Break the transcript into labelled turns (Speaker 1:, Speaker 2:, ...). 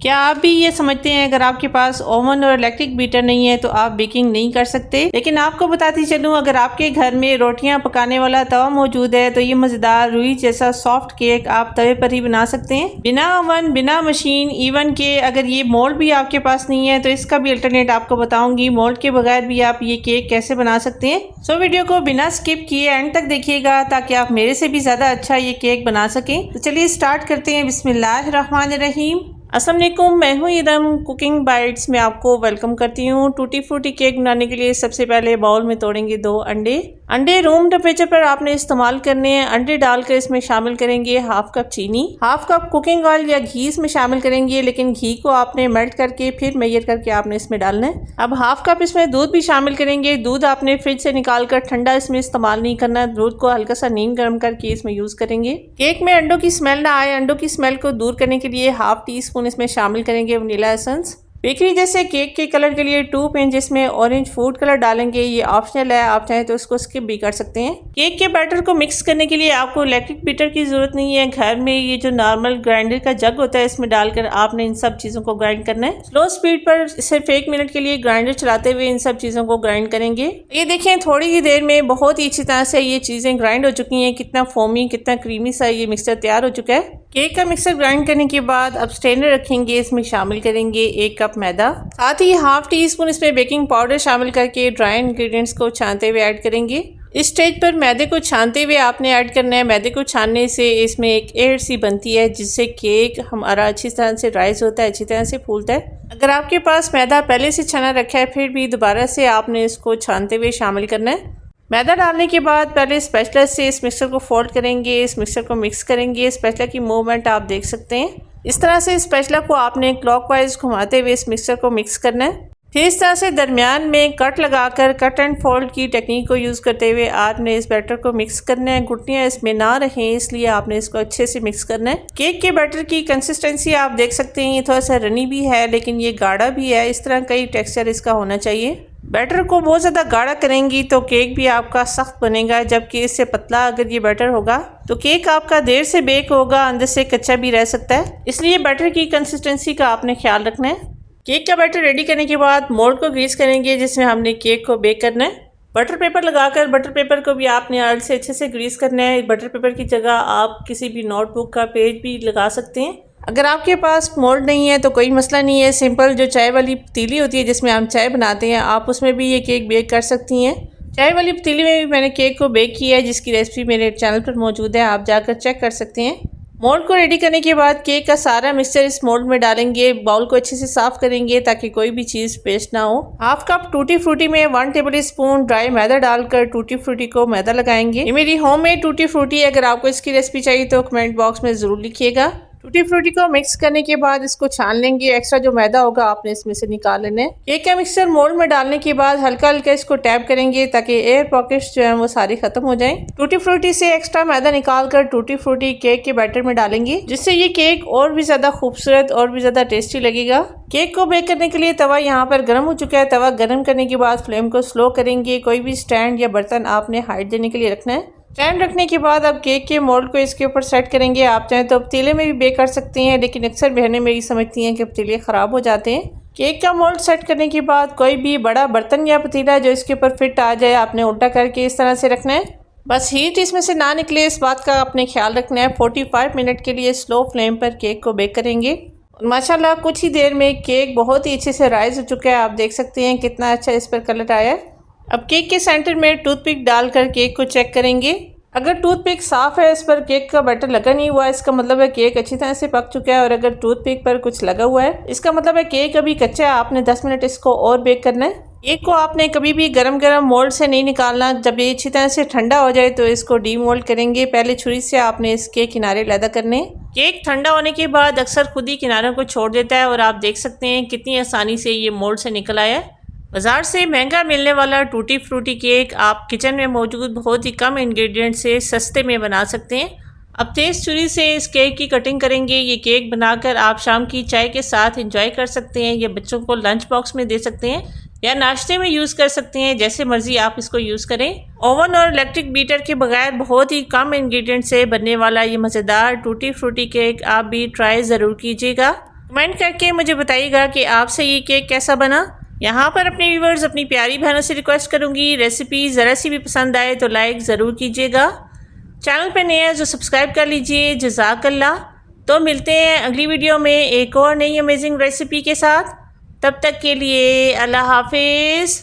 Speaker 1: क्या आप भी ये समझते हैं अगर आपके पास ओवन और इलेक्ट्रिक बीटर नहीं है तो आप बेकिंग नहीं कर सकते? लेकिन आपको बताती चलूं, अगर आपके घर में रोटियां पकाने वाला तवा मौजूद है तो ये मजेदार रुई जैसा सॉफ्ट केक आप तवे पर ही बना सकते हैं, बिना ओवन, बिना मशीन। इवन के अगर ये मोल्ड भी आपके पास नहीं है तो इसका भी अल्टरनेट आपको बताऊंगी, मोल्ड के बगैर भी आप ये केक कैसे बना सकते हैं। सो वीडियो को बिना स्किप किए एंड तक देखिएगा ताकि आप मेरे से भी ज्यादा अच्छा ये केक बना सकें। तो चलिए स्टार्ट करते हैं। बिस्मिल्लाहिर्रहमानिर्रहीम। अस्सलाम वालेकुम, मैं हूँ इरम। कुकिंग बाइट्स में आपको वेलकम करती हूँ। टूटी फ्रूटी केक बनाने के लिए सबसे पहले बाउल में तोड़ेंगे 2 अंडे रूम टेम्परेचर पर आपने इस्तेमाल करने हैं। अंडे डालकर इसमें शामिल करेंगे हाफ कप चीनी, हाफ कप कुकिंग ऑयल या घी इसमें शामिल करेंगे, लेकिन घी को आपने मेल्ट करके फिर मेजर करके आपने इसमें डालना है। अब हाफ कप इसमें दूध भी शामिल करेंगे। दूध आपने फ्रिज से निकाल कर ठंडा इसमें इस्तेमाल नहीं करना, दूध को हल्का सा नीम गर्म करके इसमें यूज करेंगे। केक में अंडों की स्मेल ना आए, अंडों की स्मेल को दूर करने के लिए हाफ टी स्पून इसमें शामिल करेंगे वनीला एसेंस। बेकरी जैसे केक के कलर के लिए 2 पिंच इसमें ऑरेंज फूड कलर डालेंगे, ये ऑप्शनल है, आप चाहें तो उसको स्किप भी कर सकते हैं। केक के बैटर को मिक्स करने के लिए आपको इलेक्ट्रिक बीटर की जरूरत नहीं है। घर में ये जो नॉर्मल ग्राइंडर का जग होता है इसमें डालकर आपने इन सब चीजों को ग्राइंड करना है। स्लो स्पीड पर सिर्फ 1 मिनट के लिए ग्राइंडर चलाते हुए इन सब चीजों को ग्राइंड करेंगे। ये देखें, थोड़ी ही देर में बहुत ही अच्छी तरह से ये चीजें ग्राइंड हो चुकी हैं। कितना फोमी, कितना क्रीमी सा ये मिक्सचर तैयार हो चुका है। केक का मिक्सर ग्राइंड करने के बाद अब स्ट्रेनर रखेंगे, इसमें शामिल करेंगे 1 कप मैदा, साथ ही हाफ टी स्पून इसमें बेकिंग पाउडर शामिल करके ड्राई इंग्रेडिएंट्स को छानते हुए ऐड करेंगे। इस स्टेज पर मैदे को छानते हुए आपने ऐड करना है। मैदे को छानने से इसमें एक एयर सी बनती है जिससे केक हमारा अच्छी तरह से राइज होता है, अच्छी तरह से फूलता है। अगर आपके पास मैदा पहले से छना रखा है फिर भी दोबारा से आपने इसको छानते हुए शामिल करना है। मैदा डालने के बाद पहले स्पैचुला से इस मिक्सर को फोल्ड करेंगे, इस मिक्सर को मिक्स करेंगे। स्पैचुला की मूवमेंट आप देख सकते हैं। इस तरह से स्पैचुला को आपने क्लॉकवाइज घुमाते हुए इस मिक्सर को मिक्स करना है। फिर इस तरह से दरमियान में कट लगाकर कट एंड फोल्ड की टेक्निक को यूज़ करते हुए आपने इस बैटर को मिक्स करना है। गुठलियाँ इसमें ना रहें इसलिए आपने इसको अच्छे से मिक्स करना है। केक के बैटर की कंसिस्टेंसी आप देख सकते हैं, ये थोड़ा सा रनी भी है लेकिन ये गाढ़ा भी है। इस तरह का ही टेक्सचर इसका होना चाहिए। बैटर को बहुत ज़्यादा गाढ़ा करेंगी तो केक भी आपका सख्त बनेगा, जबकि इससे पतला अगर ये बैटर होगा तो केक आपका देर से बेक होगा, अंदर से कच्चा भी रह सकता है। इसलिए बैटर की कंसिस्टेंसी का आपने ख्याल रखना है। केक का बैटर रेडी करने के बाद मोल्ड को ग्रीस करेंगे जिसमें हमने केक को बेक करना है। बटर पेपर लगाकर बटर पेपर को भी आपने ऑयल से अच्छे से ग्रीस करना है। बटर पेपर की जगह आप किसी भी नोटबुक का पेज भी लगा सकते हैं। अगर आपके पास मोल्ड नहीं है तो कोई मसला नहीं है, सिंपल जो चाय वाली पतीली होती है जिसमें हम चाय बनाते हैं आप उसमें भी ये केक बेक कर सकती हैं। चाय वाली पतीली में भी मैंने केक को बेक किया है जिसकी रेसिपी मेरे चैनल पर मौजूद है, आप जाकर चेक कर सकते हैं। मोल्ड को रेडी करने के बाद केक का सारा मिक्सचर इस मोल्ड में डालेंगे। बाउल को अच्छे से साफ करेंगे ताकि कोई भी चीज़ पेस्ट ना हो। हाफ कप टूटी फ्रूटी में 1 टेबल स्पून ड्राई मैदा डालकर टूटी फ्रूटी को मैदा लगाएंगे। ये मेरी होममेड टूटी फ्रूटी है, अगर आपको इसकी रेसिपी चाहिए तो कमेंट बॉक्स में ज़रूर लिखिएगा। टूटी फ्रूटी को मिक्स करने के बाद इसको छान लेंगे। एक्स्ट्रा जो मैदा होगा आपने इसमें से निकाल लेना है। केक का मिक्सचर मोल्ड में डालने के बाद हल्का हल्का इसको टैप करेंगे ताकि एयर पॉकेट्स जो हैं वो सारी खत्म हो जाएं। टूटी फ्रूटी से एक्स्ट्रा मैदा निकाल कर टूटी फ्रूटी केक के बैटर में डालेंगे जिससे ये केक और भी ज्यादा खूबसूरत और भी ज्यादा टेस्टी लगेगा। केक को बेक करने के लिए तवा यहाँ पर गर्म हो चुका है। तवा गर्म करने के बाद फ्लेम को स्लो करेंगे। कोई भी स्टैंड या बर्तन आपने हाइट देने के लिए रखना है। स्टैंड रखने के बाद अब केक के मोल्ड को इसके ऊपर सेट करेंगे। आप चाहें तो पतीले में भी बेक कर सकते हैं, लेकिन अक्सर बहनें मेरी समझती हैं कि पतीले ख़राब हो जाते हैं। केक का मोल्ड सेट करने के बाद कोई भी बड़ा बर्तन या पतीला जो इसके ऊपर फिट आ जाए आपने उल्टा करके इस तरह से रखना है। बस हीट इसमें से ना निकले इस बात का आपने ख्याल रखना है। 45 मिनट के लिए स्लो फ्लेम पर केक को बेक करेंगे। माशाल्लाह कुछ ही देर में केक बहुत ही अच्छे से राइज हो चुका है। आप देख सकते हैं कितना अच्छा इस पर कलर आया है। अब केक के सेंटर में टूथपिक डालकर केक को चेक करेंगे। अगर टूथपिक साफ़ है, इस पर केक का बैटर लगा नहीं हुआ, इसका मतलब है केक अच्छी तरह से पक चुका है। और अगर टूथपिक पर कुछ लगा हुआ है इसका मतलब है केक अभी कच्चा है, आपने 10 मिनट इसको और बेक करना है। केक को आपने कभी भी गरम गरम मोल्ड से नहीं निकालना। जब ये अच्छी तरह से ठंडा हो जाए तो इसको डीमोल्ड करेंगे। पहले छुरी से आपने इसके किनारे अलग करने। केक ठंडा होने के बाद अक्सर खुद ही किनारों को छोड़ देता है और आप देख सकते हैं कितनी आसानी से ये मोल्ड से निकल आया है। बाज़ार से महंगा मिलने वाला टूटी फ्रूटी केक आप किचन में मौजूद बहुत ही कम इंग्रेडिएंट से सस्ते में बना सकते हैं। अब तेज़ छुरी से इस केक की कटिंग करेंगे। ये केक बनाकर आप शाम की चाय के साथ एंजॉय कर सकते हैं, या बच्चों को लंच बॉक्स में दे सकते हैं या नाश्ते में यूज़ कर सकते हैं, जैसे मर्ज़ी आप इसको यूज़ करें। ओवन और इलेक्ट्रिक बीटर के बगैर बहुत ही कम इंग्रेडिएंट से बनने वाला ये मज़ेदार टूटी फ्रूटी केक आप भी ट्राई ज़रूर कीजिएगा। कमेंट करके मुझे बताइएगा कि आपसे ये केक कैसा बना। यहाँ पर अपने व्यूवर्स अपनी प्यारी बहनों से रिक्वेस्ट करूँगी, रेसिपी ज़रा सी भी पसंद आए तो लाइक ज़रूर कीजिएगा। चैनल पर नए हैं जो सब्सक्राइब कर लीजिए। जज़ाकल्लाह। तो मिलते हैं अगली वीडियो में एक और नई अमेजिंग रेसिपी के साथ। तब तक के लिए अल्लाह हाफिज़।